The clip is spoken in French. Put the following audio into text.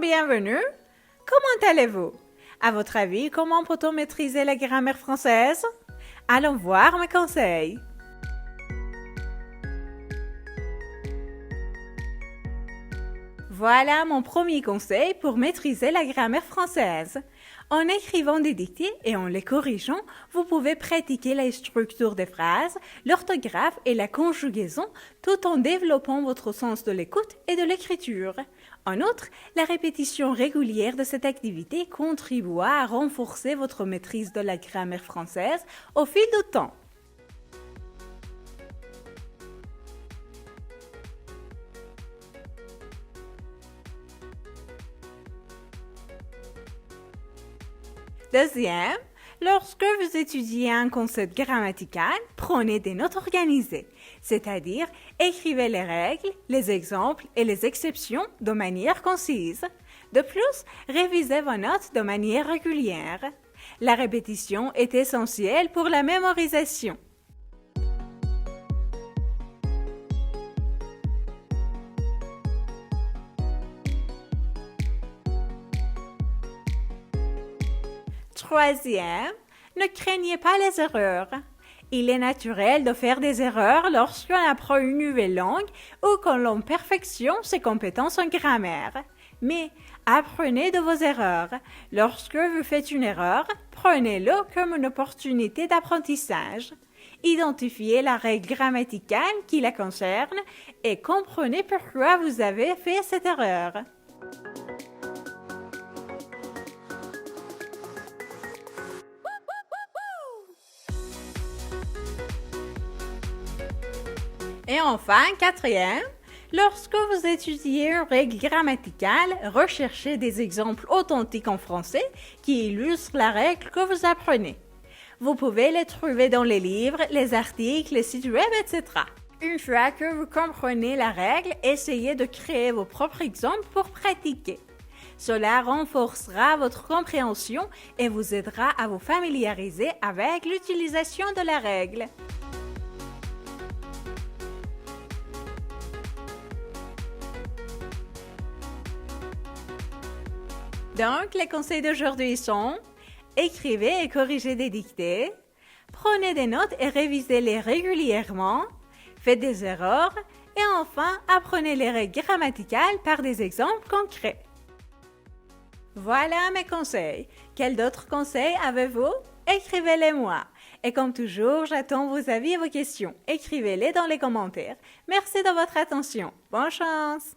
bienvenue. Comment allez-vous? À votre avis, comment peut-on maîtriser la grammaire française? Allons voir mes conseils. Voilà mon premier conseil pour maîtriser la grammaire française. En écrivant des dictées et en les corrigeant, vous pouvez pratiquer la structure des phrases, l'orthographe et la conjugaison tout en développant votre sens de l'écoute et de l'écriture. En outre, la répétition régulière de cette activité contribuera à renforcer votre maîtrise de la grammaire française au fil du temps. Deuxième, lorsque vous étudiez un concept grammatical, prenez des notes organisées, c'est-à-dire écrivez les règles, les exemples et les exceptions de manière concise. De plus, révisez vos notes de manière régulière. La répétition est essentielle pour la mémorisation. Troisième, ne craignez pas les erreurs. Il est naturel de faire des erreurs lorsqu'on apprend une nouvelle langue ou quand l'on perfectionne ses compétences en grammaire. Mais apprenez de vos erreurs. Lorsque vous faites une erreur, prenez-le comme une opportunité d'apprentissage. Identifiez la règle grammaticale qui la concerne et comprenez pourquoi vous avez fait cette erreur. Et enfin, quatrième, lorsque vous étudiez une règle grammaticale, recherchez des exemples authentiques en français qui illustrent la règle que vous apprenez. Vous pouvez les trouver dans les livres, les articles, les sites web, etc. Une fois que vous comprenez la règle, essayez de créer vos propres exemples pour pratiquer. Cela renforcera votre compréhension et vous aidera à vous familiariser avec l'utilisation de la règle. Donc, les conseils d'aujourd'hui sont: écrivez et corrigez des dictées, prenez des notes et révisez-les régulièrement, faites des erreurs et enfin, apprenez les règles grammaticales par des exemples concrets. Voilà mes conseils. Quels d'autres conseils avez-vous? Écrivez-les moi. Et comme toujours, j'attends vos avis et vos questions. Écrivez-les dans les commentaires. Merci de votre attention. Bonne chance!